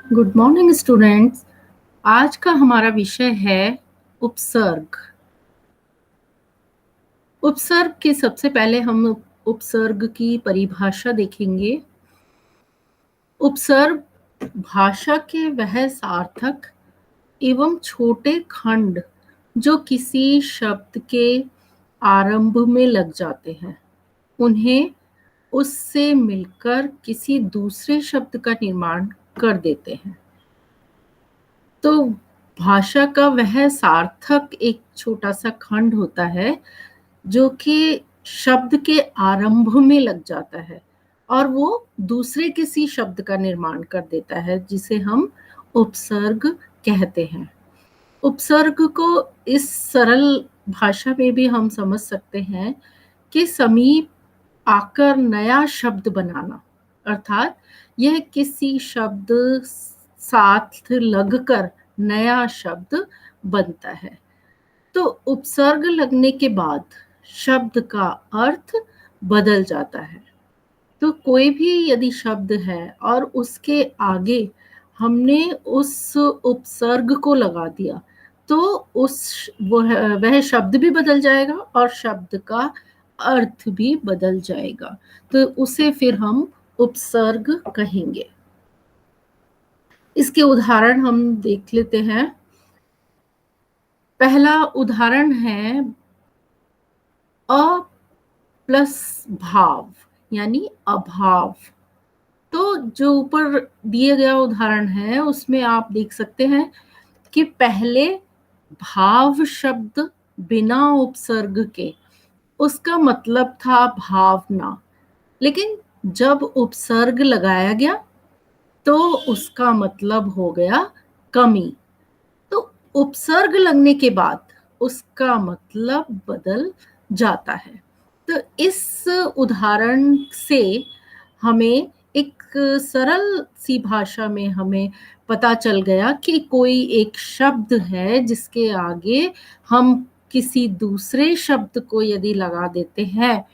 Good morning students. आज का हमारा विषय है उपसर्ग। उपसर्ग के सबसे पहले हम उपसर्ग की परिभाषा देखेंगे। उपसर्ग भाषा के वह सार्थक एवं छोटे खंड जो किसी शब्द के आरंभ में लग जाते हैं, उन्हें उससे मिलकर किसी दूसरे शब्द का निर्माण कर देते हैं। तो भाषा का वह सार्थक एक छोटा सा खंड होता है जो कि शब्द के आरंभ में लग जाता है और वो दूसरे किसी शब्द का निर्माण कर देता है, जिसे हम उपसर्ग कहते हैं। उपसर्ग को इस सरल भाषा में भी हम समझ सकते हैं कि समीप आकर नया शब्द बनाना, अर्थात यह किसी शब्द साथ लगकर नया शब्द बनता है। तो उपसर्ग लगने के बाद शब्द का अर्थ बदल जाता है। तो कोई भी यदि शब्द है और उसके आगे हमने उस उपसर्ग को लगा दिया, तो वह शब्द भी बदल जाएगा और शब्द का अर्थ भी बदल जाएगा। तो उसे फिर हम उपसर्ग कहेंगे। इसके उदाहरण हम देख लेते हैं। पहला उदाहरण है अ प्लस भाव यानी अभाव। तो जो ऊपर दिए गया उदाहरण है उसमें आप देख सकते हैं कि पहले भाव शब्द बिना उपसर्ग के, उसका मतलब था भावना, लेकिन जब उपसर्ग लगाया गया तो उसका मतलब हो गया कमी। तो उपसर्ग लगने के बाद उसका मतलब बदल जाता है। तो इस उदाहरण से हमें एक सरल सी भाषा में हमें पता चल गया कि कोई एक शब्द है जिसके आगे हम किसी दूसरे शब्द को यदि लगा देते हैं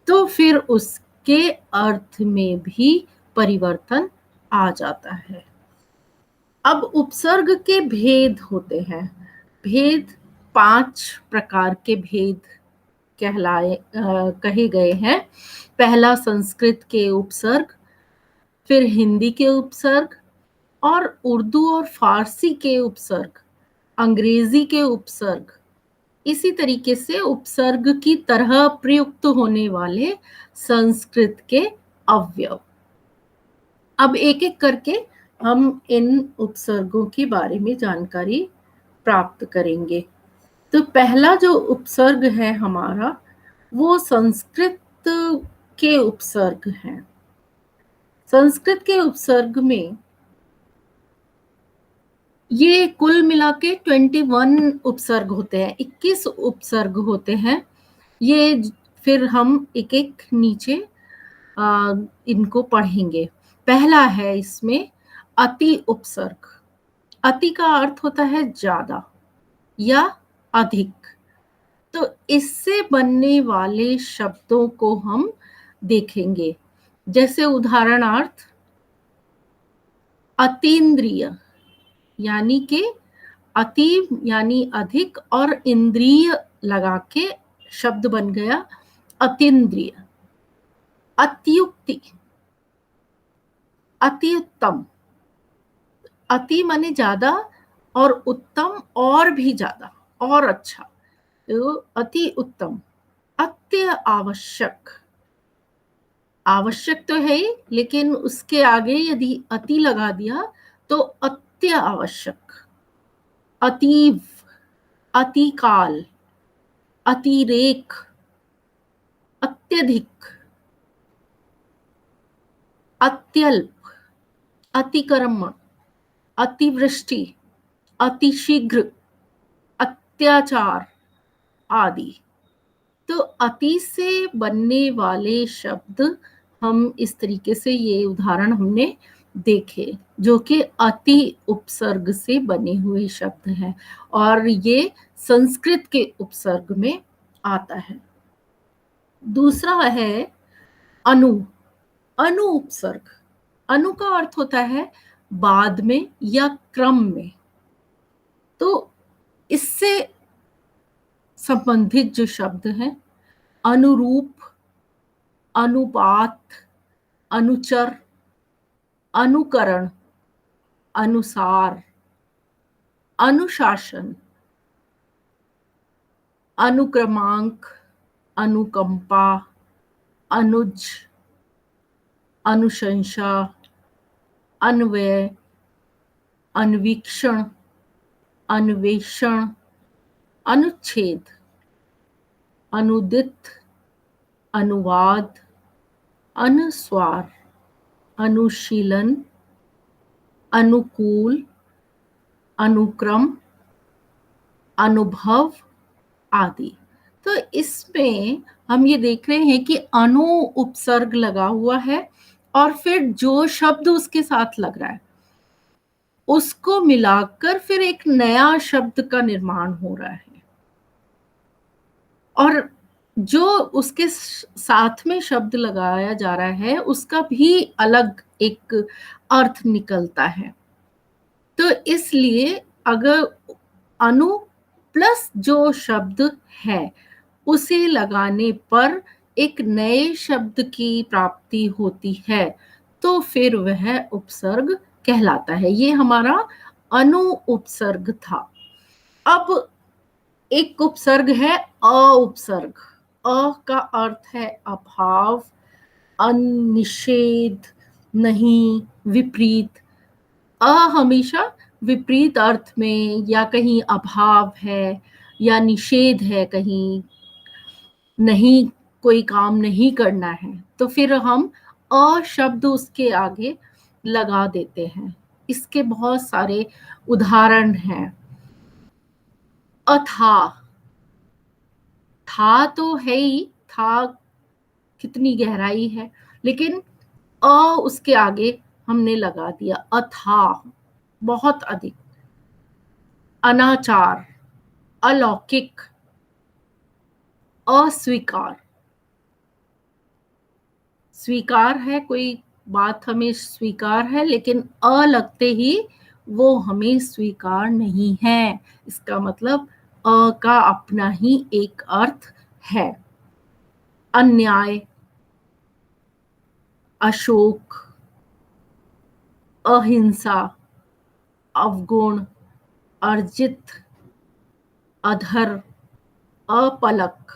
तो फिर उसके अर्थ में भी परिवर्तन आ जाता है। अब उपसर्ग के भेद होते हैं। भेद 5 प्रकार के भेद कहे गए हैं। पहला संस्कृत के उपसर्ग, फिर हिंदी के उपसर्ग और उर्दू और फारसी के उपसर्ग, अंग्रेजी के उपसर्ग, इसी तरीके से उपसर्ग की तरह प्रयुक्त होने वाले संस्कृत के अवयव। अब एक एक करके हम इन उपसर्गों के बारे में जानकारी प्राप्त करेंगे। तो पहला जो उपसर्ग है हमारा, वो संस्कृत के उपसर्ग हैं। संस्कृत के उपसर्ग में ये कुल मिला के 21 उपसर्ग होते हैं, 21 उपसर्ग होते हैं। ये फिर हम एक एक नीचे इनको पढ़ेंगे। पहला है इसमें अति उपसर्ग। अति का अर्थ होता है ज्यादा या अधिक। तो इससे बनने वाले शब्दों को हम देखेंगे। जैसे उदाहरणार्थ अतीन्द्रिय यानी कि अति यानी अधिक और इंद्रिय लगा के शब्द बन गया अतीन्द्रिय। अत्युक्ति, अति उत्तम। अति माने ज्यादा और उत्तम और भी ज्यादा और अच्छा, तो अति उत्तम। अत्य आवश्यक, आवश्यक तो है ही, लेकिन उसके आगे यदि अति लगा दिया तो अत्य आवश्यक। अतीव, अतिकाल, अतिरेक, अत्यधिक, अत्यल्प, अतिक्रमण, अतिवृष्टि, अतिशीघ्र, अत्याचार आदि। तो अति से बनने वाले शब्द हम इस तरीके से, ये उदाहरण हमने देखे जो कि अति उपसर्ग से बने हुए शब्द हैं और ये संस्कृत के उपसर्ग में आता है। दूसरा है अनु। अनु उपसर्ग। अनु का अर्थ होता है बाद में या क्रम में। तो इससे संबंधित जो शब्द हैं, अनुरूप, अनुपात, अनुचर, अनुकरण, अनुसार, अनुशासन, अनुक्रमांक, अनुकंपा, अनुज, अनुशंसा, अन्वय, अन्वीक्षण, अन्वेषण, अनुच्छेद, अनुदित, अनुवाद, अनुस्वार, अनुशीलन, अनुकूल, अनुक्रम, अनुभव आदि। तो इसमें हम ये देख रहे हैं कि अनु उपसर्ग लगा हुआ है और फिर जो शब्द उसके साथ लग रहा है उसको मिलाकर फिर एक नया शब्द का निर्माण हो रहा है, और जो उसके साथ में शब्द लगाया जा रहा है उसका भी अलग एक अर्थ निकलता है। तो इसलिए अगर अनु प्लस जो शब्द है उसे लगाने पर एक नए शब्द की प्राप्ति होती है तो फिर वह उपसर्ग कहलाता है। ये हमारा अनु उपसर्ग था। अब एक उपसर्ग है अ उपसर्ग। अ का अर्थ है अभाव, अनिषेध, नहीं, विपरीत। अ हमेशा विपरीत अर्थ में, या कहीं अभाव है या निषेध है, कहीं नहीं, कोई काम नहीं करना है, तो फिर हम अ शब्द उसके आगे लगा देते हैं। इसके बहुत सारे उदाहरण हैं। अथाह, था तो है ही, था कितनी गहराई है, लेकिन अ उसके आगे हमने लगा दिया, अथाह, बहुत अधिक। अनाचार, अलौकिक, अस्वीकार। स्वीकार है, कोई बात हमें स्वीकार है, लेकिन अ लगते ही वो हमें स्वीकार नहीं है। इसका मतलब अ का अपना ही एक अर्थ है। अन्याय, अशोक, अहिंसा, अवगुण, अर्जित, अधर, अपलक,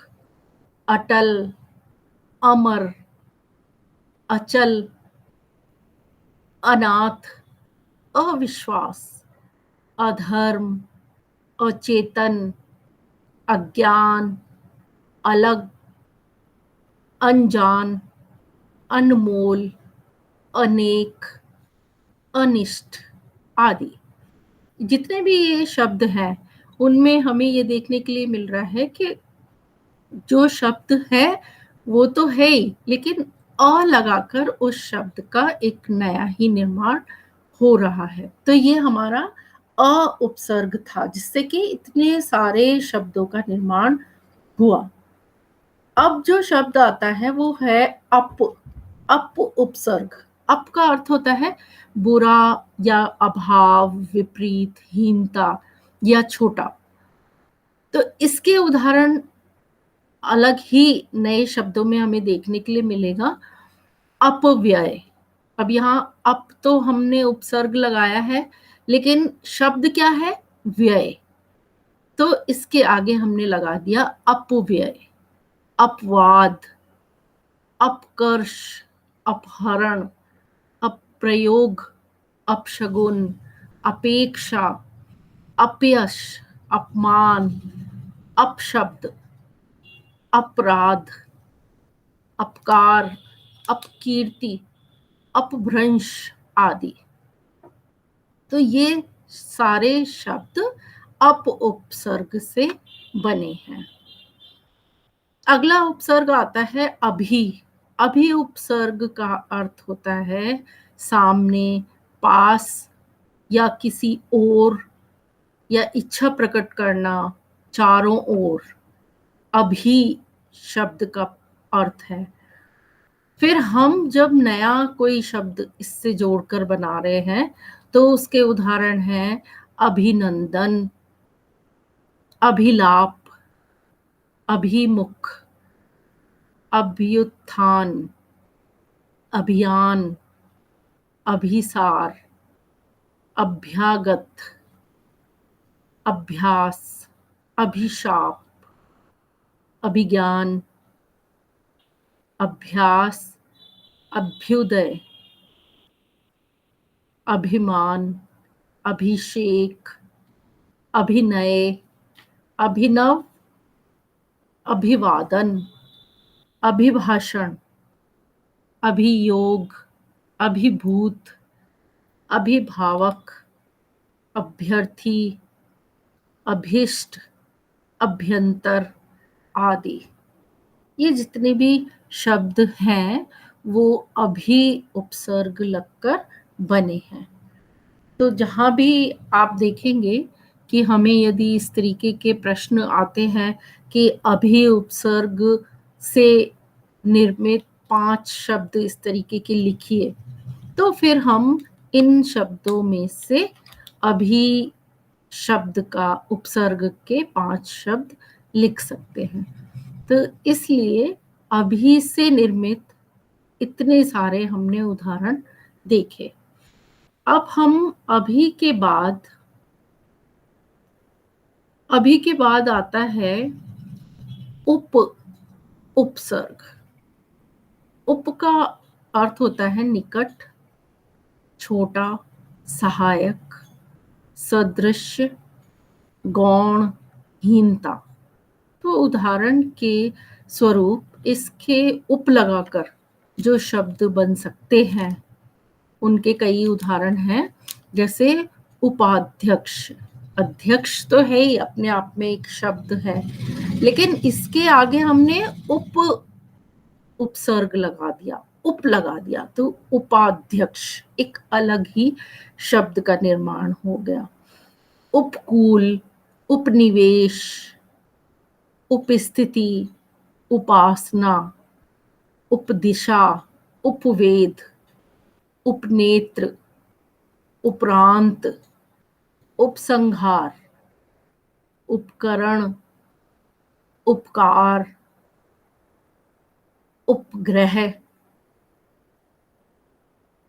अटल, अमर, अचल, अनाथ, अविश्वास, अधर्म, अचेतन, अज्ञान, अलग, अनजान, अनमोल, अनेक, अनिष्ट आदि। जितने भी ये शब्द हैं उनमें हमें ये देखने के लिए मिल रहा है कि जो शब्द है वो तो है ही, लेकिन अ लगाकर उस शब्द का एक नया ही निर्माण हो रहा है। तो ये हमारा अ उपसर्ग था जिससे कि इतने सारे शब्दों का निर्माण हुआ। अब जो शब्द आता है वो है अप। अप उपसर्ग। अप का अर्थ होता है बुरा या अभाव, विपरीत, हीनता या छोटा। तो इसके उदाहरण अलग ही नए शब्दों में हमें देखने के लिए मिलेगा। अपव्यय। अब यहाँ अप तो हमने उपसर्ग लगाया है, लेकिन शब्द क्या है? व्यय। तो इसके आगे हमने लगा दिया अपव्यय। अपवाद, अपकर्ष, अपहरण, अप्रयोग, अपशगुन, अपेक्षा, अपयश, अपमान, अपशब्द, अपराध, अपकार, अपकीर्ति, अपभ्रंश आदि। तो ये सारे शब्द अप उपसर्ग से बने हैं। अगला उपसर्ग आता है अभी। अभी उपसर्ग का अर्थ होता है सामने, पास या किसी ओर, या इच्छा प्रकट करना, चारों ओर। अभी शब्द का अर्थ है। फिर हम जब नया कोई शब्द इससे जोड़कर बना रहे हैं तो उसके उदाहरण हैं अभिनंदन, अभिलाप, अभिमुख, अभ्युत्थान, अभियान, अभिसार, अभ्यागत, अभ्यास, अभिशाप, अभिज्ञान, अभ्यास, अभ्युदय, अभिमान, अभिषेक, अभिनय, अभिनव, अभिवादन, अभिभाषण, अभियोग, अभिभूत, अभिभावक, अभ्यर्थी, अभीष्ट, अभ्यंतर आदि। ये जितने भी शब्द हैं वो अभी उपसर्ग लगकर बने हैं। तो जहाँ भी आप देखेंगे कि हमें यदि इस तरीके के प्रश्न आते हैं कि अभी उपसर्ग से निर्मित 5 शब्द इस तरीके के लिखिए, तो फिर हम इन शब्दों में से अभी शब्द का उपसर्ग के 5 शब्द लिख सकते हैं। तो इसलिए अभी से निर्मित इतने सारे हमने उदाहरण देखे। अब हम अभी के बाद आता है उपसर्ग। उप का अर्थ होता है निकट, छोटा, सहायक, सदृश, गौण, हीनता। तो उदाहरण के स्वरूप इसके उप लगाकर जो शब्द बन सकते हैं उनके कई उदाहरण हैं, जैसे उपाध्यक्ष। अध्यक्ष तो है ही अपने आप में एक शब्द है, लेकिन इसके आगे हमने उपसर्ग लगा दिया, उप लगा दिया, तो उपाध्यक्ष एक अलग ही शब्द का निर्माण हो गया। उपकूल, उपनिवेश, उपस्थिति, उपासना, उपदिशा, उपवेद, उपनेत्र, उपरांत, उपसंहार, उपकरण, उपकार, उपग्रह,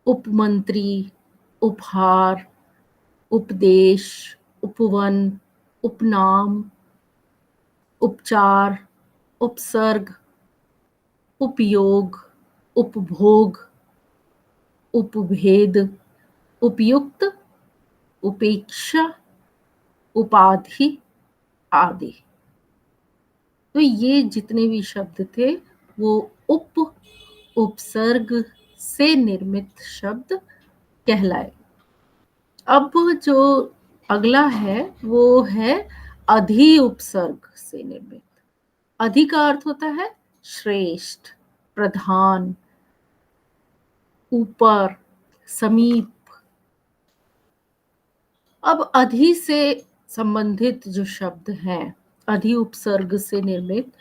उपमंत्री, उपहार, उपदेश, उपवन, उपनाम, उपचार, उपसर्ग, उपयोग, उपभोग, उपभेद, उपयुक्त, उपेक्षा, उपाधि आदि। तो ये जितने भी शब्द थे वो उपसर्ग से निर्मित शब्द कहलाए। अब जो अगला है वो है अधि उपसर्ग से निर्मित। अधि का अर्थ होता है श्रेष्ठ, प्रधान, ऊपर, समीप। अब अधि से संबंधित जो शब्द हैं अधि उपसर्ग से निर्मित,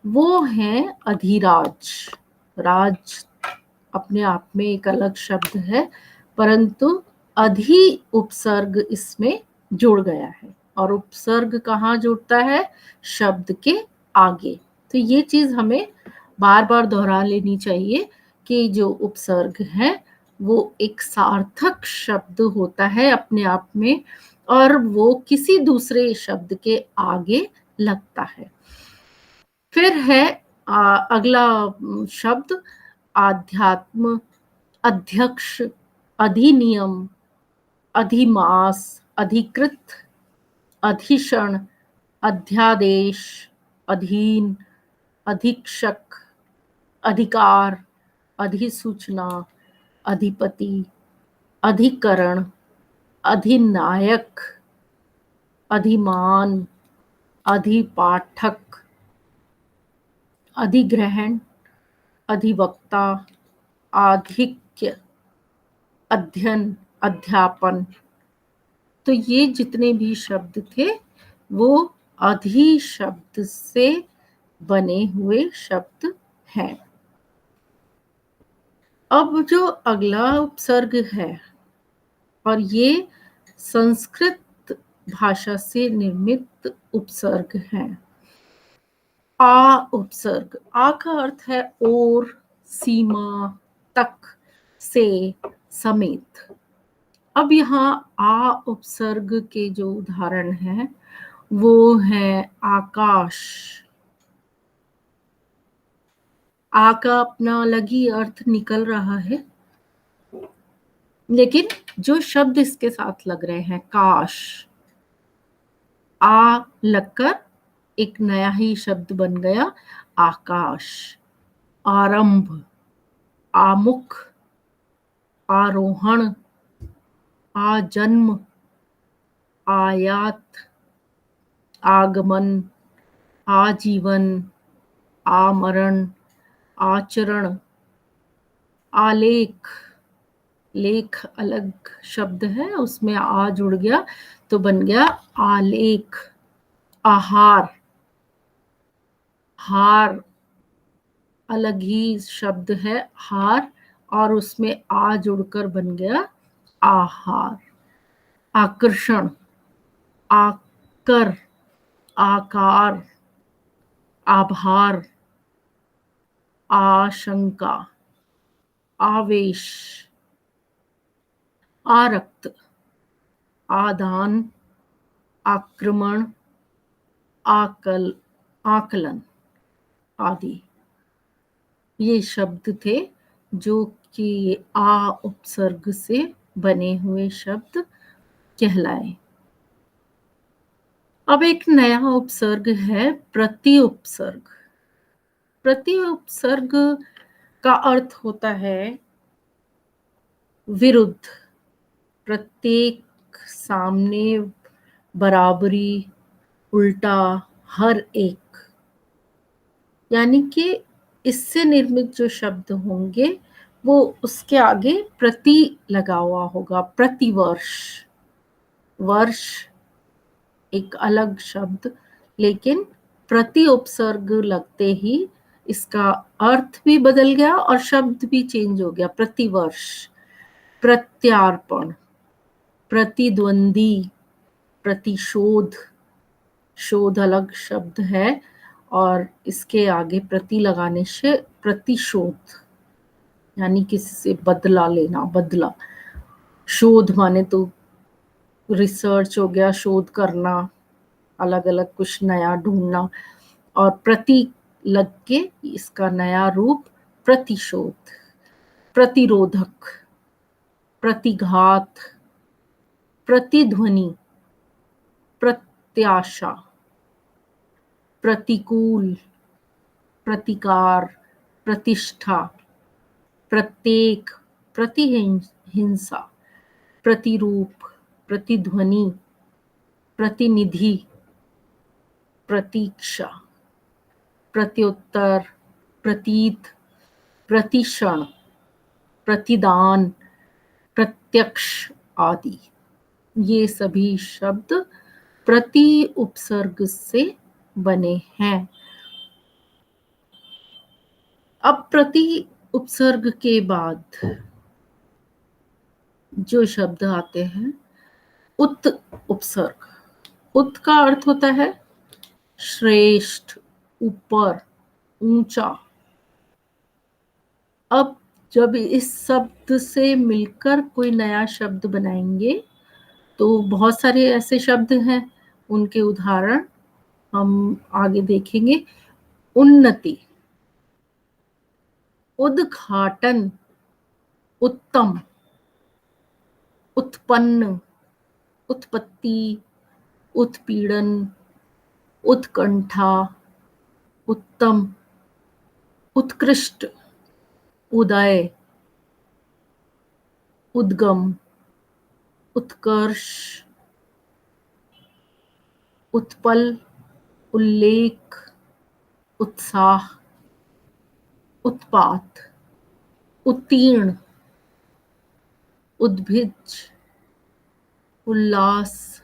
वो हैं अधिराज। राज अपने आप में एक अलग शब्द है, परंतु अधि उपसर्ग इसमें जुड़ गया है। और उपसर्ग कहाँ जुड़ता है? शब्द के आगे। तो ये चीज हमें बार बार दोहरा लेनी चाहिए कि जो उपसर्ग है वो एक सार्थक शब्द होता है अपने आप में, और वो किसी दूसरे शब्द के आगे लगता है। फिर है अगला शब्द आध्यात्म, अध्यक्ष, अधिनियम, अधिमास, अधिकृत, अधिषण, अध्यादेश, अधीन, अधीक्षक, अधिकार, अधिसूचना, अधिपति, अधिकरण, अधिनायक, अधिमान, अधिपाठक, अधिग्रहण, अधिवक्ता, आधिक्य, अध्ययन, अध्यापन। तो ये जितने भी शब्द थे वो अधि शब्द से बने हुए शब्द हैं। अब जो अगला उपसर्ग है और ये संस्कृत भाषा से निर्मित उपसर्ग हैं। आ उपसर्ग, आ का अर्थ है और, सीमा, तक, से, समेत। अब यहाँ आ उपसर्ग के जो उदाहरण हैं वो है आकाश। आ का अपना अलग ही अर्थ निकल रहा है, लेकिन जो शब्द इसके साथ लग रहे हैं, काश, आ लगकर एक नया ही शब्द बन गया, आकाश। आरंभ, आमुख, आरोहण, आजन्म, आयात, आगमन, आजीवन, आमरण, आचरण, आलेख। लेख अलग शब्द है, उसमें आ जुड़ गया तो बन गया आलेख। आहार, हार अलग ही शब्द है, हार, और उसमें आ जुड़कर बन गया आहार। आकर्षण, आकर, आकार, आभार, आशंका, आवेश, आरक्त, आदान, आक्रमण, आकलन आदि। ये शब्द थे जो कि आ उपसर्ग से बने हुए शब्द कहलाए। अब एक नया उपसर्ग है प्रति उपसर्ग। प्रति उपसर्ग का अर्थ होता है विरुद्ध, प्रत्येक, सामने, बराबरी, उल्टा, हर एक। यानी कि इससे निर्मित जो शब्द होंगे वो उसके आगे प्रति लगा हुआ होगा। प्रतिवर्ष, वर्ष एक अलग शब्द, लेकिन प्रति उपसर्ग लगते ही इसका अर्थ भी बदल गया और शब्द भी चेंज हो गया। प्रतिवर्ष, प्रत्यार्पण, प्रतिद्वंदी, प्रतिशोध। शोध अलग शब्द है और इसके आगे प्रति लगाने से प्रतिशोध, यानी किसी से बदला लेना, बदला। शोध माने तो रिसर्च हो गया, शोध करना, अलग अलग कुछ नया ढूंढना, और प्रति लग के इसका नया रूप प्रतिशोध। प्रतिरोधक, प्रतिघात, प्रतिध्वनि, प्रत्याशा, प्रतिकूल, प्रतिकार, प्रतिष्ठा, प्रत्येक, प्रतिहिंसा, प्रतिरूप, प्रतिध्वनि, प्रतिनिधि, प्रतीक्षा, प्रत्युत्तर, प्रतीत, प्रतिक्षण, प्रतिदान, प्रत्यक्ष आदि। ये सभी शब्द प्रति उपसर्ग से बने हैं। अब प्रति उपसर्ग के बाद जो शब्द आते हैं उत उपसर्ग। उत का अर्थ होता है श्रेष्ठ, ऊपर, ऊंचा। अब जब इस शब्द से मिलकर कोई नया शब्द बनाएंगे तो बहुत सारे ऐसे शब्द हैं, उनके उदाहरण हम आगे देखेंगे। उन्नति, उद्घाटन, उत्तम, उत्पन्न, उत्पत्ति, उत्पीड़न, उत्कंठा, उत्तम, उत्कृष्ट, उदय, उद्गम, उत्कर्ष, उत्पल, उल्लेख, उत्साह, उत्पात, उत्तीर्ण, उद्भिज, उल्लास,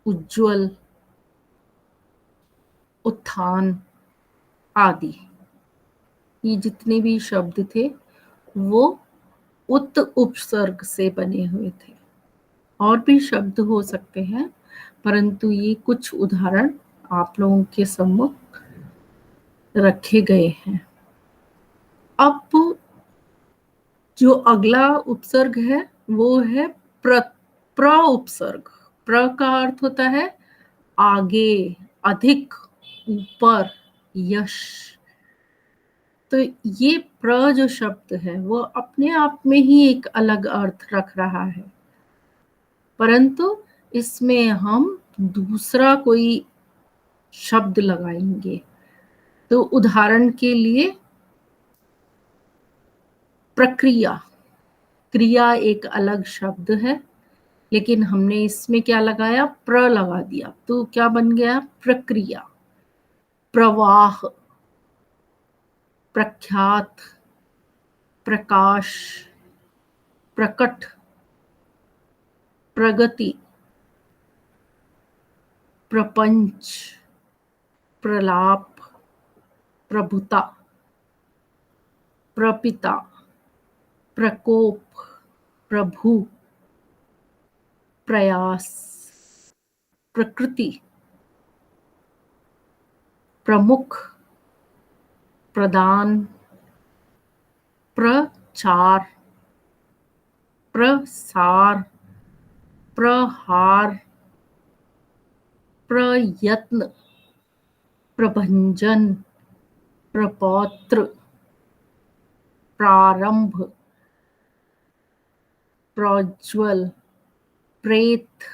उज्ज्वल, उत्थान आदि। ये जितने भी शब्द थे वो उत उपसर्ग से बने हुए थे। और भी शब्द हो सकते हैं, परंतु ये कुछ उदाहरण आप लोगों के सम्मुख रखे गए हैं। अब जो अगला उपसर्ग है वो है प्र प्र उपसर्ग। प्र का अर्थ होता है आगे, अधिक, ऊपर, यश। तो ये प्र जो शब्द है वो अपने आप में ही एक अलग अर्थ रख रहा है, परंतु इसमें हम दूसरा कोई शब्द लगाएंगे। तो उदाहरण के लिए प्रक्रिया, क्रिया एक अलग शब्द है, लेकिन हमने इसमें क्या लगाया, प्र लगा दिया, तो क्या बन गया, प्रक्रिया। प्रवाह, प्रख्यात, प्रकाश, प्रकट, प्रगति, प्रपंच, प्रलाप, प्रभुता, प्रपिता, प्रकोप, प्रभु, प्रयास, प्रकृति, प्रमुख, प्रदान, प्रचार, प्रसार, प्रहार, प्रयत्न, प्रभंजन, प्रपौत्र, प्रारंभ, प्रज्वल, प्रेत,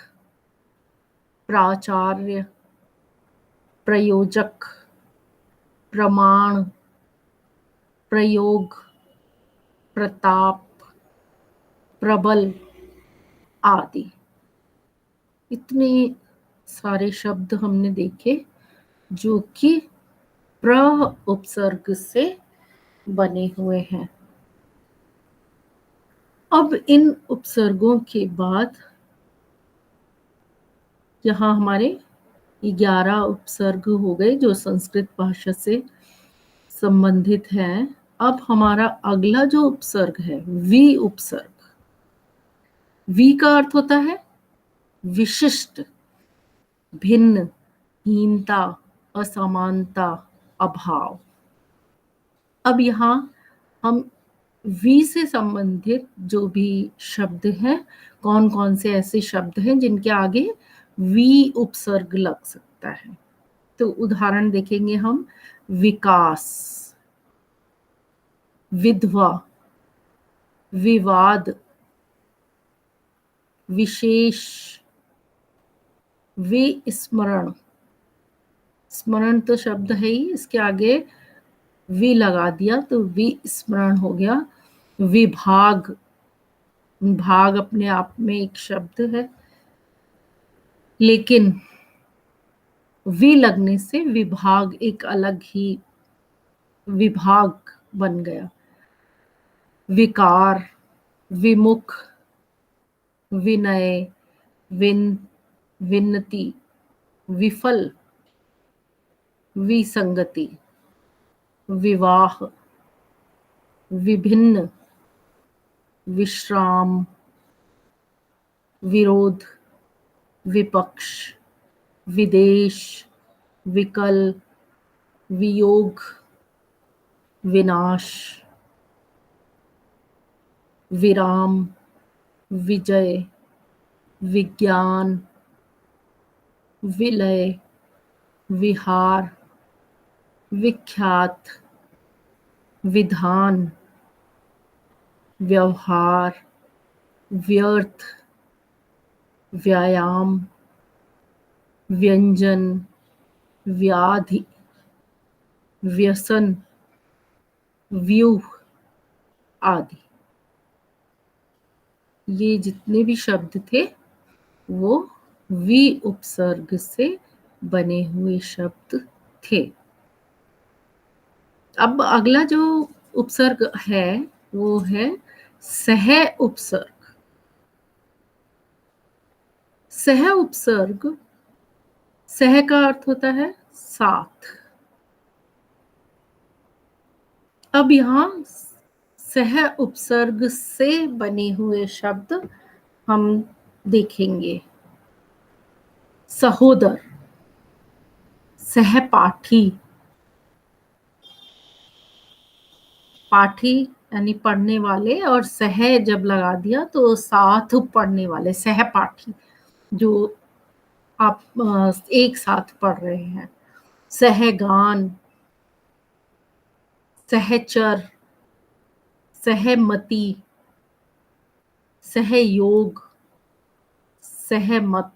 प्राचार्य, प्रयोजक, प्रमाण, प्रयोग, प्रताप, प्रबल आदि। इतने सारे शब्द हमने देखे जो कि प्र उपसर्ग से बने हुए हैं। अब इन उपसर्गों के बाद यहाँ हमारे 11 उपसर्ग हो गए जो संस्कृत भाषा से संबंधित हैं। अब हमारा अगला जो उपसर्ग है वी उपसर्ग। वी का अर्थ होता है विशिष्ट, भिन्न, हीनता, असमानता, अभाव। अब यहाँ हम वी से संबंधित जो भी शब्द हैं, कौन कौन से ऐसे शब्द हैं जिनके आगे वी उपसर्ग लग सकता है, तो उदाहरण देखेंगे हम। विकास, विधवा, विवाद, विशेष, विस्मरण। स्मरण तो शब्द है ही, इसके आगे वी लगा दिया तो विस्मरण हो गया। विभाग, भाग अपने आप में एक शब्द है, लेकिन वी लगने से विभाग एक अलग ही विभाग बन गया। विकार, विमुख, विनय, विन्नति, विफल, विसंगति, विवाह, विभिन्न, विश्राम, विरोध, विपक्ष, विदेश, विकल, वियोग, विनाश, विराम, विजय, विज्ञान, विलय, विहार, विख्यात, विधान, व्यवहार, व्यर्थ, व्यायाम, व्यंजन, व्याधि, व्यसन, व्यूह आदि। ये जितने भी शब्द थे वो वी उपसर्ग से बने हुए शब्द थे। अब अगला जो उपसर्ग है वो है सह उपसर्ग। सह उपसर्ग, सह का अर्थ होता है साथ। अब यहाँ सह उपसर्ग से बने हुए शब्द हम देखेंगे। सहोदर, सहपाठी, पाठी यानी पढ़ने वाले, और सह जब लगा दिया तो साथ पढ़ने वाले, सहपाठी, जो आप एक साथ पढ़ रहे हैं। सहगान, सहचर, सहमति, सहयोग, सहमत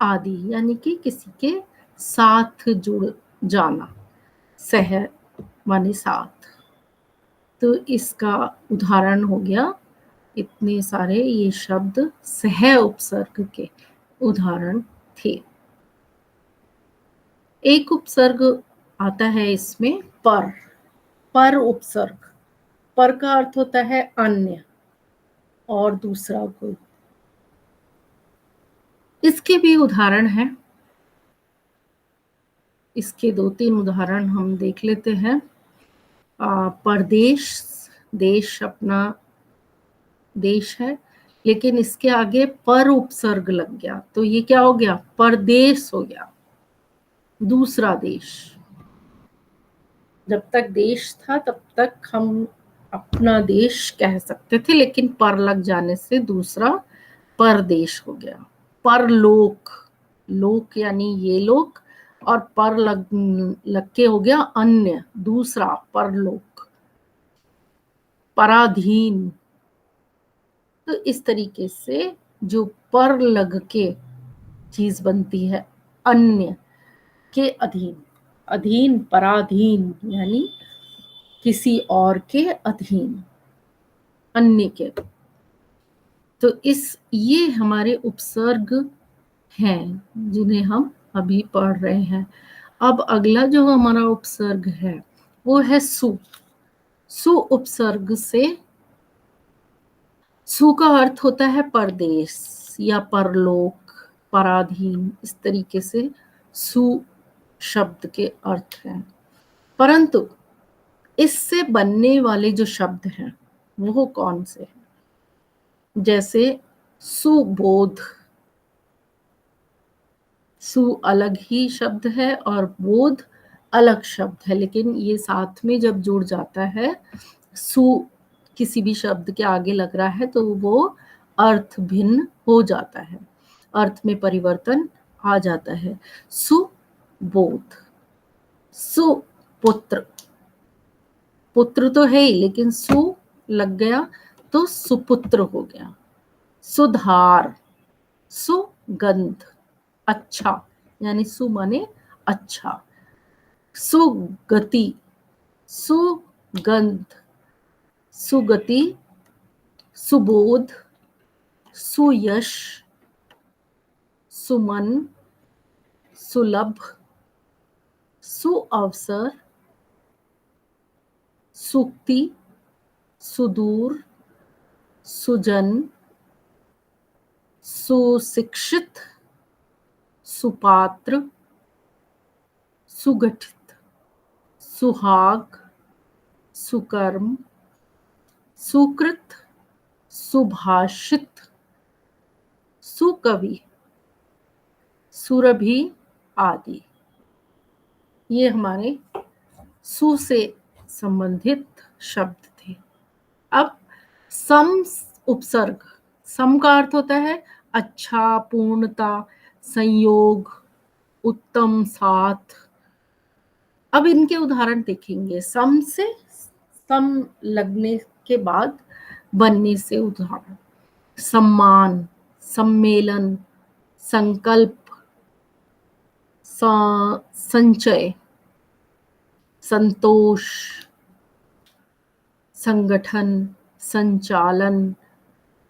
आदि, यानी कि किसी के साथ जुड़ जाना। सह माने साथ। तो इसका उदाहरण हो गया, इतने सारे ये शब्द सह उपसर्ग के उदाहरण थे। एक उपसर्ग आता है इसमें पर। पर उपसर्ग, पर का अर्थ होता है अन्य और दूसरा कोई। इसके भी उदाहरण हैं। इसके 2-3 उदाहरण हम देख लेते हैं। परदेश, देश अपना देश है, लेकिन इसके आगे पर उपसर्ग लग गया तो ये क्या हो गया, परदेश हो गया, दूसरा देश। जब तक देश था तब तक हम अपना देश कह सकते थे, लेकिन पर लग जाने से दूसरा परदेश हो गया। परलोक, लोक यानी ये लोक, और पर लग के हो गया अन्य, दूसरा परलोक। पराधीन, तो इस तरीके से जो पर लग के चीज बनती है, अन्य के अधीन, अधीन पराधीन यानी किसी और के अधीन, अन्य के। तो ये हमारे उपसर्ग हैं जिन्हें हम अभी पढ़ रहे हैं। अब अगला जो हमारा उपसर्ग है वो है सु। सु उपसर्ग से, सु का अर्थ होता है परदेश या परलोक, पराधीन, इस तरीके से सु शब्द के अर्थ हैं। परंतु इससे बनने वाले जो शब्द हैं वो कौन से हैं? जैसे सुबोध, सु अलग ही शब्द है और बोध अलग शब्द है, लेकिन ये साथ में जब जुड़ जाता है, सु किसी भी शब्द के आगे लग रहा है तो वो अर्थ भिन्न हो जाता है, अर्थ में परिवर्तन आ जाता है। सुबोध, सुपुत्र, पुत्र तो है ही लेकिन सु लग गया तो सुपुत्र हो गया। सुधार, सुगंध, अच्छा, यानी सु माने अच्छा। सुगति, सुगंध, सुगति, सुबोध, सुयश, सुमन, सुलभ, सुअवसर, सूक्ति, सुदूर, सुजन, सुशिक्षित, सुपात्र, सुगठित, सुहाग, सुकर्म, सुकृत, सुभाषित, सुकवि, सुरभि आदि। ये हमारे सु से संबंधित शब्द थे। अब सम उपसर्ग, सम का अर्थ होता है अच्छा, पूर्णता, संयोग, उत्तम, साथ। अब इनके उदाहरण देखेंगे, सम से, सम लगने के बाद बनने से उदाहरण। सम्मान, सम्मेलन, संकल्प, संचय, संतोष, संगठन, संचालन,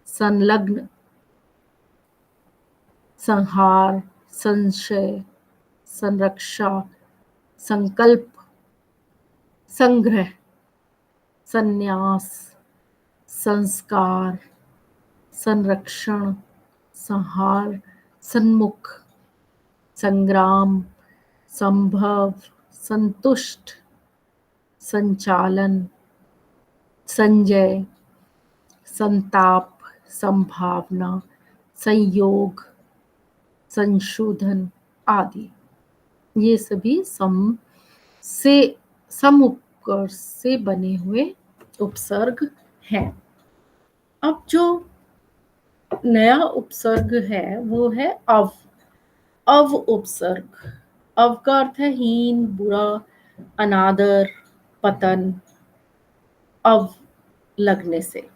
संलग्न, संहार, संशय, संरक्षा, संकल्प, संग्रह, संन्यास, संस्कार, संरक्षण, संहार, सन्मुख, संग्राम, संभव, संतुष्ट, संचालन, संजय, संताप, संभावना, संयोग, संशोधन आदि। ये सभी से सम उपकर्ष से बने हुए उपसर्ग हैं। अब जो नया उपसर्ग है वो है अव उपसर्ग। अव का अर्थ है हीन, बुरा, अनादर, पतन, अव लगने से।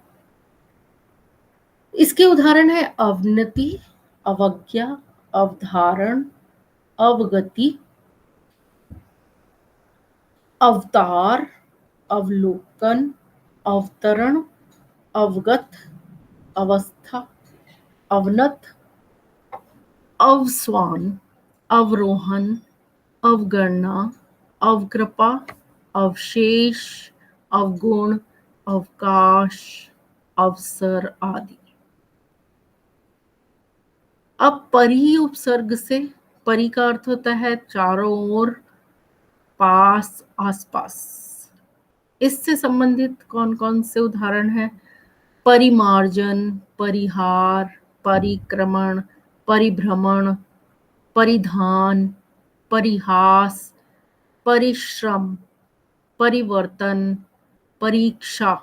इसके उदाहरण है अवनति, अवज्ञा, अवधारण, अवगति, अवतार, अवलोकन, अवतरण, अवगत, अवस्था, अवनत, अवस्वान, अवरोहन, अवगणना, अवकृपा, अवशेष, अवगुण, अवकाश, अवसर आदि। अब परि उपसर्ग से, परि का अर्थ होता है चारों ओर, पास, आसपास। इससे संबंधित कौन कौन से उदाहरण हैं? परिमार्जन, परिहार, परिक्रमण, परिभ्रमण, परिधान, परिहास, परिश्रम, परिवर्तन, परीक्षा,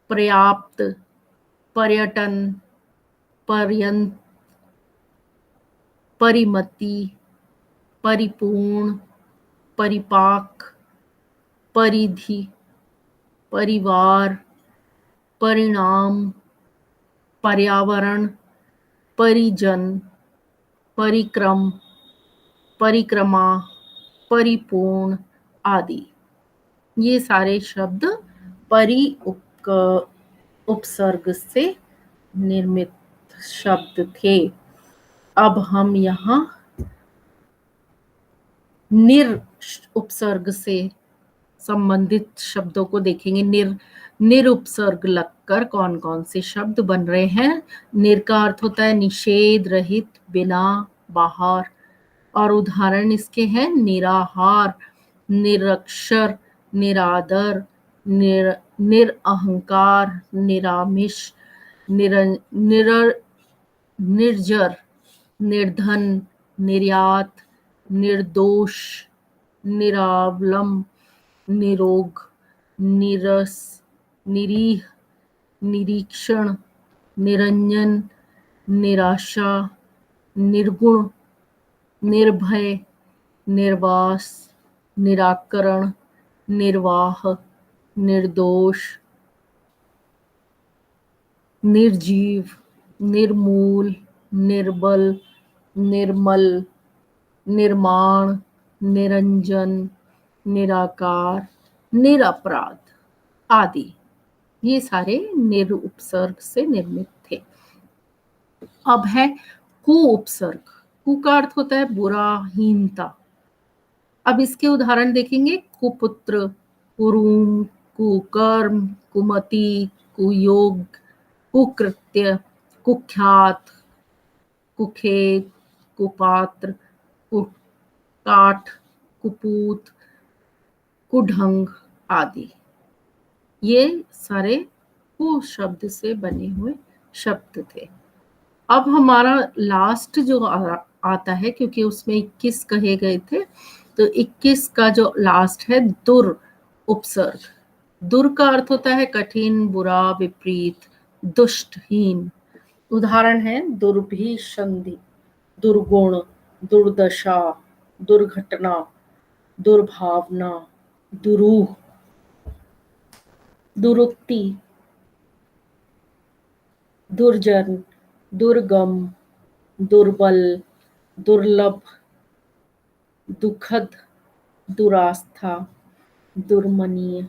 पर्याप्त, पर्यटन, पर्यंत, परिमति, परिपूर्ण, परिपाक, परिधि, परिवार, परिणाम, पर्यावरण, परिजन, परिक्रम, परिक्रमा, परिपूर्ण आदि। ये सारे शब्द उपसर्ग से निर्मित शब्द थे। अब हम यहाँ निर उपसर्ग से संबंधित शब्दों को देखेंगे। निर उपसर्ग लगकर कौन कौन से शब्द बन रहे हैं? निर का अर्थ होता है निषेध रहित, बिना, बाहर। और उदाहरण इसके हैं निराहार, निरक्षर, निरादर, निरअहंकार, निरामिष, निर्जर, निर्धन, निर्यात, निर्दोष, निरावलंब, निरोग, नीरस, निरीह, निरीक्षण, निरंजन, निराशा, निर्गुण, निर्भय, निर्वास, निराकरण, निर्वाह, निर्दोष, निर्जीव, निर्मूल, निर्बल, निर्मल, निर्माण, निरंजन, निराकार, निरपराध आदि। ये सारे निर उपसर्ग से निर्मित थे। अब है कु उपसर्ग। कु का अर्थ होता है बुरा, हीनता। अब इसके उदाहरण देखेंगे कुपुत्र, कुरूम, कुकर्म, कुमति, कुयोग, कुकृत्य, कुख्यात, कुखेत, कुपात्र, कुटाठ, कुपूत, कुढंग आदि। ये सारे कु शब्द से बने हुए शब्द थे। अब हमारा लास्ट जो आता है, क्योंकि उसमें 21 कहे गए थे, तो 21 का जो लास्ट है दुर उपसर्ग। दुर का अर्थ होता है कठिन, बुरा, विपरीत, दुष्ट, हीन। उदाहरण है दुर्भिसंधि, दुर्गुण, दुर्दशा, दुर्घटना, दुर्भावना, दुरूह, दुरुक्ति, दुर्जन, दुर्गम, दुर्बल, दुर्लभ, दुखद, दुरास्था, दुर्मनीय,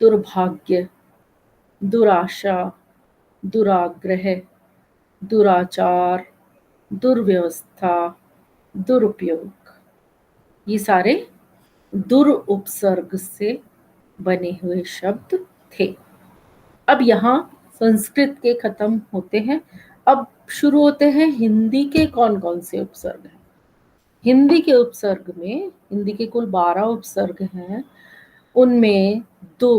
दुर्भाग्य, दुराशा, दुराग्रह, दुराचार, दुर्व्यवस्था, दुरुपयोग। ये सारे दुर उपसर्ग से बने हुए शब्द थे। अब यहाँ संस्कृत के खत्म होते हैं। अब शुरू होते हैं हिंदी के कौन कौन से उपसर्ग हैं। हिंदी के उपसर्ग में, हिंदी के कुल 12 उपसर्ग हैं, उनमें दो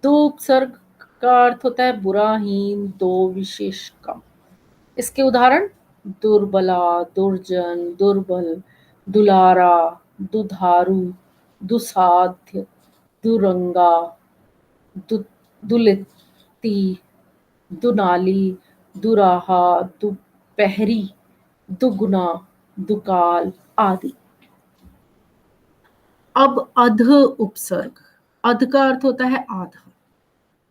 उपसर्ग का अर्थ होता है बुरा, हीन, दो, विशेष, कम। इसके उदाहरण दुर्बला, दुर्जन, दुर्बल, दुलारा, दुधारू, दुसाध्य, दुरंगा, दु, दुलित्ती, दुनाली, दुराहा, दुपहरी, दुगुना, दुकाल आदि। अब अध उपसर्ग। अध का अर्थ होता है आधा।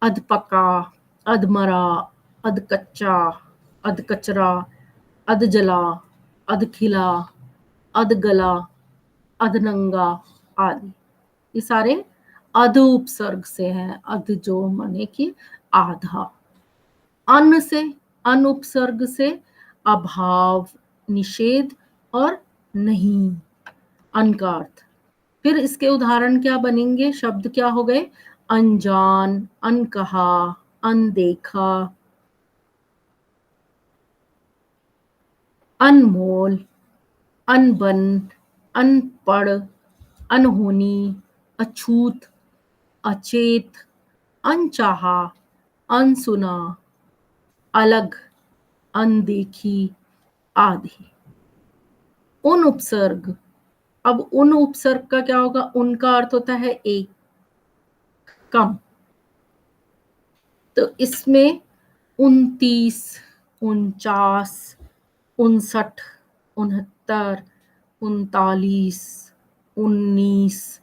अध पका, अध मरा, अध कच्चा, अध कचरा, अध जला, अध खिला, अध गला, अध नंगा आदि। ये सारे अध उपसर्ग से हैं। अध जो माने कि आधा। अन से, अन उपसर्ग से अभाव, निषेध और नहीं, अन का अर्थ। फिर इसके उदाहरण क्या बनेंगे? शब्द क्या हो गए? अनजान, अनकहा, अनदेखा, अनमोल, अनबन, अनपढ़, अनहोनी, अछूत, अचेत, अनचाहा, अनसुना, अलग, अनदेखी आदि। उन उपसर्ग। अब उन उपसर्ग का क्या होगा? उनका अर्थ होता है एक, कम। तो इसमें 29, 49, 59, 69, 39, 19,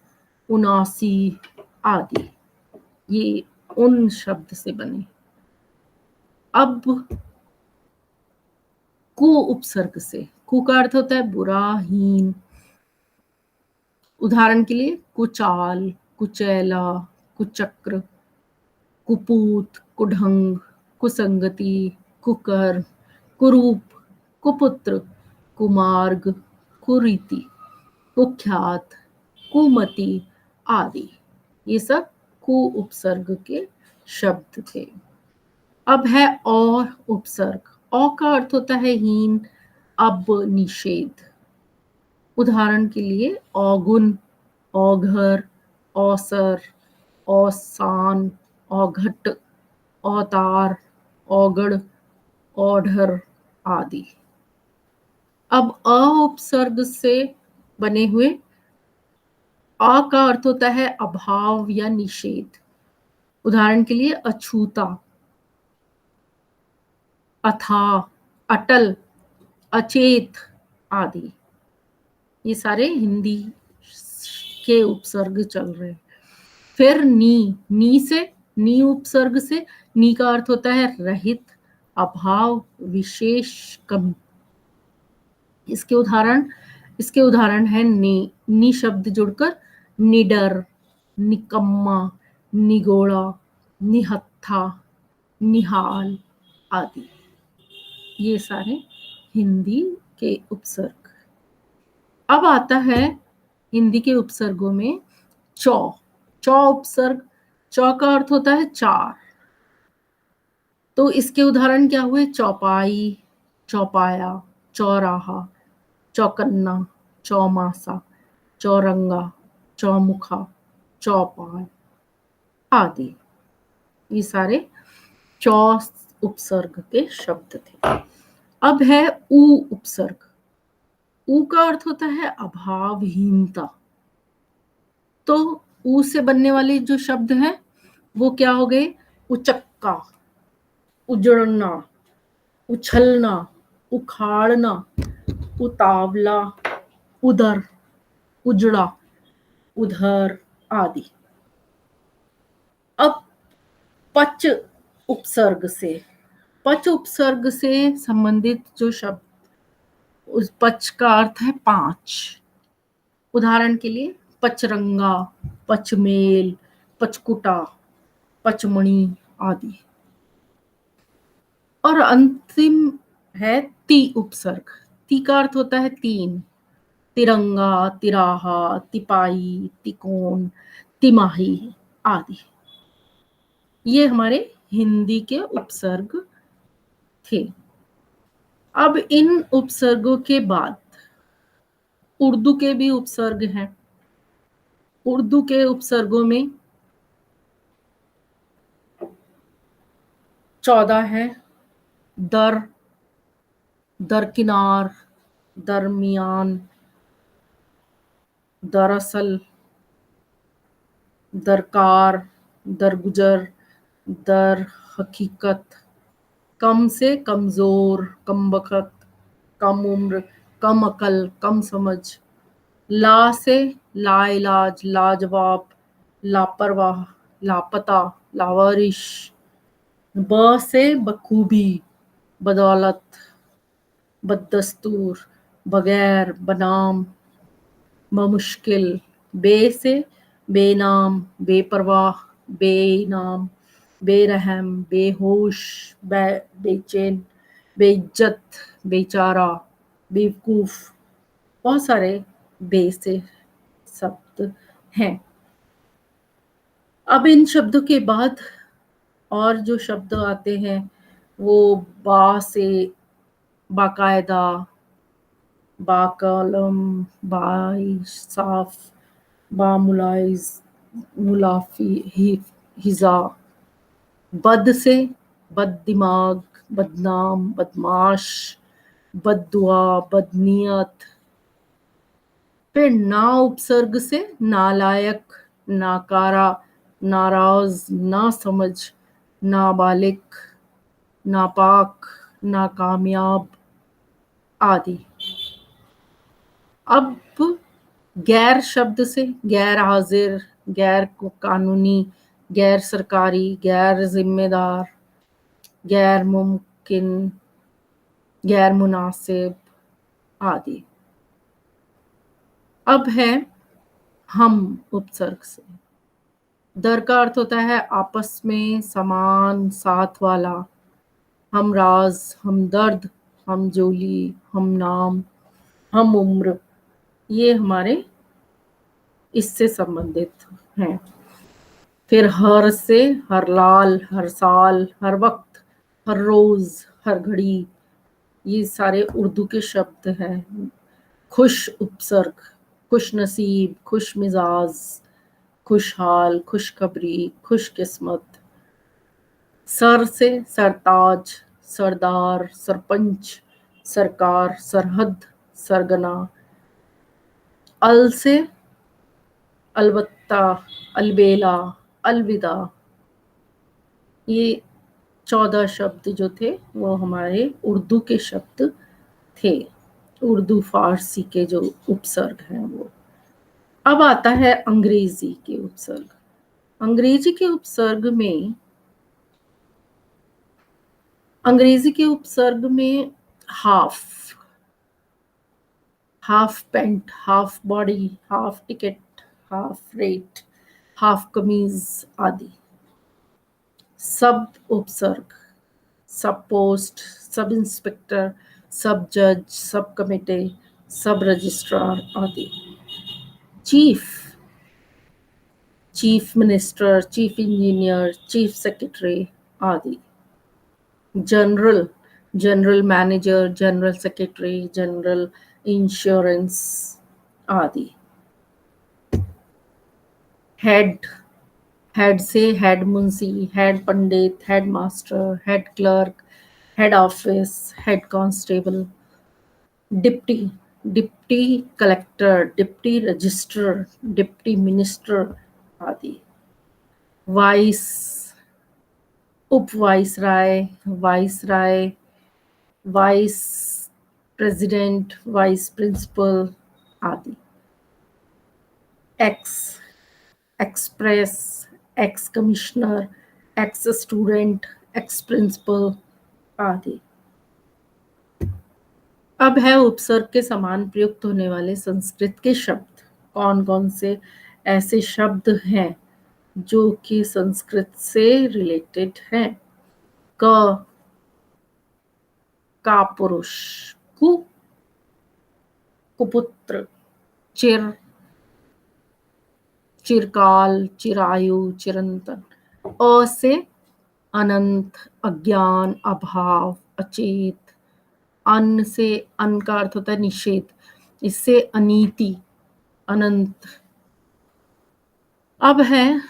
79 आदि, ये उन शब्द से बने। अब कु उपसर्ग से। कु का अर्थ होता है बुरा, हीन। उदाहरण के लिए कुचाल, कुचैला, कुचक्र, कुपूत, कुढंग, कुसंगति, कुकर्म, कुरूप, कुपुत्र, कुमार्ग, कुरीति, कुख्यात, कुमति आदि। ये सब कु उपसर्ग के शब्द थे। अब है और उपसर्ग। औ का अर्थ होता है हीन, अब, निषेध। उदाहरण के लिए औगुन, औघर, औसर, औसान, औघट, औतार, औगड़, औढ़र आदि। अब अ उपसर्ग से बने हुए। अ का अर्थ होता है अभाव या निषेध। उदाहरण के लिए अछूता, अथाह, अटल, अचेत आदि। ये सारे हिंदी के उपसर्ग चल रहे हैं। फिर नी से, नी उपसर्ग से। नी का अर्थ होता है रहित, अभाव, विशेष, कमी। इसके उदाहरण है नी शब्द जुड़कर निडर, निकम्मा, निगोड़ा, निहत्था, निहाल आदि। ये सारे हिंदी के उपसर्ग। अब आता है हिंदी के उपसर्गों में चौ। चौ उपसर्ग। चौ का अर्थ होता है चार। तो इसके उदाहरण क्या हुए? चौपाई, चौपाया, चौराहा, चौकन्ना, चौमासा, चौरंगा, चौमुखा, चौपाल आदि। ये सारे चौ उपसर्ग के शब्द थे। अब है ऊ उपसर्ग। ऊ का अर्थ होता है अभावहीनता। तो ऊ से बनने वाले जो शब्द हैं वो क्या हो गए? उचक्का, उजड़ना, उछलना, उखाड़ना, उतावला, उदर, उजड़ा, उधर आदि। अब पच उपसर्ग से। पच उपसर्ग से संबंधित जो शब्द, उस पच का अर्थ है पांच। उदाहरण के लिए पचरंगा, पचमेल, पचकुटा, पचमणि आदि। और अंतिम है ती उपसर्ग। ती का अर्थ होता है तीन। तिरंगा, तिराहा, तिपाई, तिकोन, तिमाही आदि। ये हमारे हिंदी के उपसर्ग थे। अब इन उपसर्गों के बाद उर्दू के भी उपसर्ग हैं। उर्दू के उपसर्गों में 14 है दर, दरकिनार, दरमियान, दरअसल, दरकार, दरगुजर, दर हकीकत, कम से कमजोर, कमबख्त, कम उम्र, कम अकल, कम समझ। ला से लाइलाज, लाजवाब, लापरवाह, लापता, लावारिश। ब से बखूबी, बदौलत, बददस्तूर, बगैर, बनाम, बमुश्किल। बे से बेनाम, बेपरवाह, बेइनाम, बेरहम, बेहोश, बेचैन, बेइज्जत, बेचारा, बेवकूफ। बहुत सारे बे से शब्द हैं। अब इन शब्दों के बाद और जो शब्द आते हैं वो बा से बाकायदा, बाकलम, बाइसाफ, बामुलाइज, मुलाफी, हिजा। बद से बद दिमाग, बदनाम, बदमाश, बददुआ, बदनीयत। फिर ना उपसर्ग से नालायक, नाकारा, नाराज, नासमझ, नाबालिग, नापाक, नाकामयाब आदि। अब गैर शब्द से गैर हाजिर, गैर कानूनी, गैर सरकारी, गैर जिम्मेदार, गैर मुमकिन, गैर मुनासिब आदि। अब है हम उपसर्ग से। दर का अर्थ होता है आपस में, समान, साथ वाला। हम राज, हम दर्द, हम जोली, हम नाम, हम उम्र, ये हमारे इससे संबंधित हैं। फिर हर से हर लाल, हर साल, हर वक्त, हर रोज, हर घड़ी, ये सारे उर्दू के शब्द हैं। खुश उपसर्ग, खुश नसीब, खुश मिजाज, खुशहाल, खुशखबरी, खुशकिस्मत। सर से सरताज, सरदार, सरपंच, सरकार, सरहद, सरगना। अल से अलबत्ता, अलबेला, अलविदा। ये 14 शब्द जो थे वो हमारे उर्दू के शब्द थे, उर्दू फारसी के जो उपसर्ग हैं वो। अब आता है अंग्रेजी के उपसर्ग। अंग्रेजी के उपसर्ग में, अंग्रेजी के उपसर्ग में half, half pant, half body, half ticket, half rate, half कमीज आदि। सब उपसर्ग, सब पोस्ट, सब इंस्पेक्टर, सब जज, सब कमिटी, सब रजिस्ट्रार आदि। Chief, chief minister, chief engineer, chief secretary आदि। General, general manager, general secretary, general insurance आदि। हेड, हेड से हेड मुंशी, हेड पंडित, head master, head clerk, head office, head constable. Deputy, deputy collector, deputy registrar, deputy minister आदि। Vice, उप viceroy, viceroy, vice president, vice principal आदि। Ex, express, ex commissioner, ex student, ex principal आदि। अब है उपसर्ग के समान प्रयुक्त होने वाले संस्कृत के शब्द। कौन कौन से ऐसे शब्द हैं जो कि संस्कृत से रिलेटेड हैं। क, कापुरुष, कु, कुपुत्र, चिर, चिरकाल, चिरायु, चिरंतन। अ से अनंत, अज्ञान, अभाव, अचेत। अन्न से, अन्न का अर्थ होता है निषेध, इससे अनीति, अनंत। अब है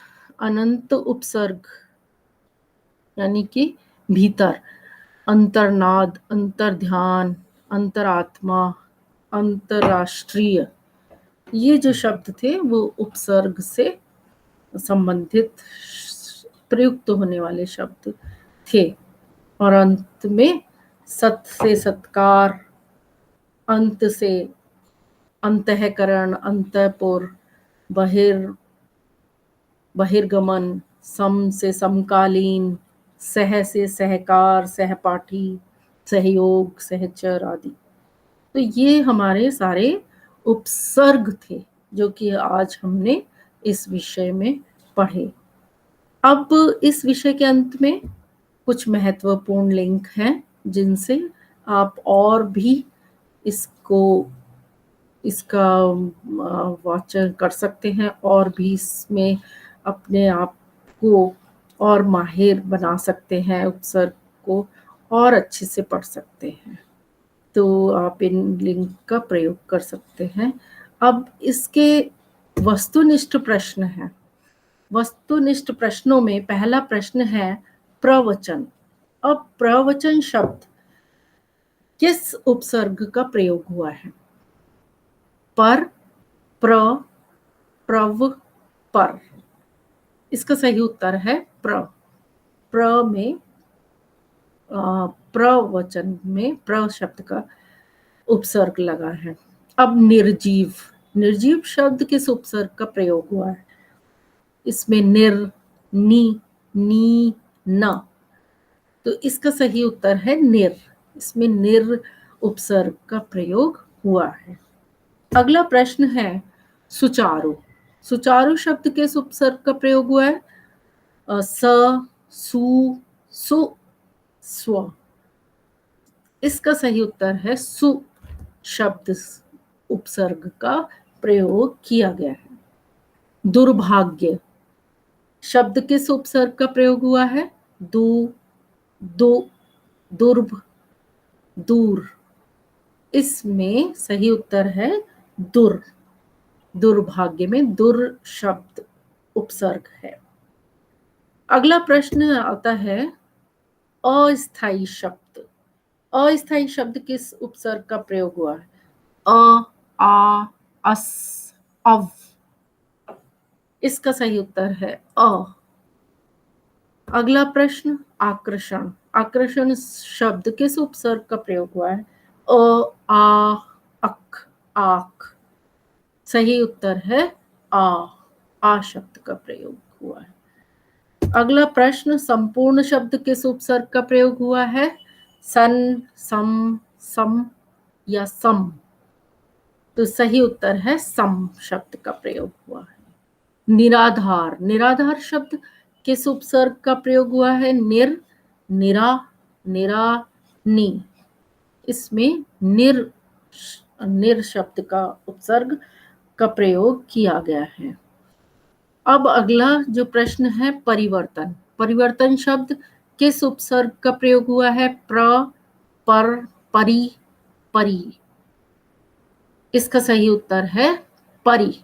अनंत उपसर्ग, यानी कि भीतर, अंतर्नाद, अंतर्ध्यान, अंतरात्मा, अंतर्राष्ट्रीय, ये जो शब्द थे वो उपसर्ग से संबंधित प्रयुक्त होने वाले शब्द थे। और अंत में सत से सत्कार, अंत से अंतःकरण, अंतःपुर, बहिर्गमन, सम से समकालीन, सह से सहकार, सहपाठी, सहयोग, सहचर आदि। तो ये हमारे सारे उपसर्ग थे जो कि आज हमने इस विषय में पढ़े। अब इस विषय के अंत में कुछ महत्वपूर्ण लिंक हैं जिनसे आप और भी इसको इसका वाचन कर सकते हैं और भी इसमें अपने आप को और माहिर बना सकते हैं, उपसर्ग को और अच्छे से पढ़ सकते हैं। तो आप इन लिंक का प्रयोग कर सकते हैं। अब इसके वस्तुनिष्ठ प्रश्न हैं। वस्तुनिष्ठ प्रश्नों में पहला प्रश्न है प्रवचन। अब प्रवचन शब्द किस उपसर्ग का प्रयोग हुआ है? पर, प्र, प्रव, पर। इसका सही उत्तर है प्र। प्र में प्रवचन में प्र शब्द का उपसर्ग लगा है। अब निर्जीव, निर्जीव शब्द किस उपसर्ग का प्रयोग हुआ है? इसमें निर, नी, नी, न। तो इसका सही उत्तर है निर। इसमें निर उपसर्ग का प्रयोग हुआ है। अगला प्रश्न है सुचारू। सुचारू शब्द किस उपसर्ग का प्रयोग हुआ है? स, सु, सु, स्व। इसका सही उत्तर है सु शब्द उपसर्ग का प्रयोग किया गया है। दुर्भाग्य शब्द किस उपसर्ग का प्रयोग हुआ है? दु, दो, दुर्भ, दूर। इसमें सही उत्तर है दुर। दुर्भाग्य में दुर शब्द उपसर्ग है। अगला प्रश्न आता है अस्थाई शब्द। अस्थाई शब्द किस उपसर्ग का प्रयोग हुआ है? अ, आ, अस, अव। इसका सही उत्तर है अ। अगला प्रश्न आकर्षण। आकर्षण शब्द किस उपसर्ग का प्रयोग हुआ है? अ, आ, अक, आक। सही उत्तर है आ शब्द का प्रयोग हुआ है। अगला प्रश्न संपूर्ण शब्द किस उपसर्ग का प्रयोग हुआ है? सन, सम, सम या सम। तो सही उत्तर है सम शब्द का प्रयोग हुआ है। निराधार, निराधार शब्द किस उपसर्ग का प्रयोग हुआ है? निर, निरा, निरा, नी। इसमें निर शब्द का उपसर्ग का प्रयोग किया गया है। अब अगला जो प्रश्न है परिवर्तन। परिवर्तन शब्द किस उपसर्ग का प्रयोग हुआ है? प्र, पर, परी, परी। इसका सही उत्तर है परी।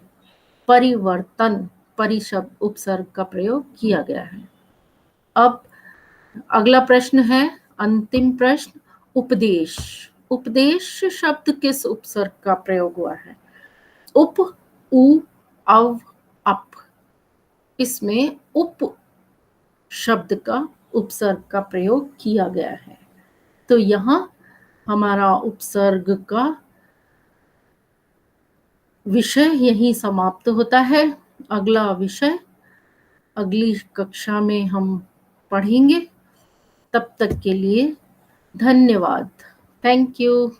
परिवर्तन, परी शब्द उपसर्ग का प्रयोग किया गया है। अब अगला प्रश्न है अंतिम प्रश्न उपदेश। उपदेश शब्द किस उपसर्ग का प्रयोग हुआ है? उप, उ, अव, अप। इसमें उप शब्द का उपसर्ग का प्रयोग किया गया है। तो यहाँ हमारा उपसर्ग का विषय यहीं समाप्त होता है। अगला विषय अगली कक्षा में हम पढ़ेंगे। तब तक के लिए धन्यवाद। Thank you.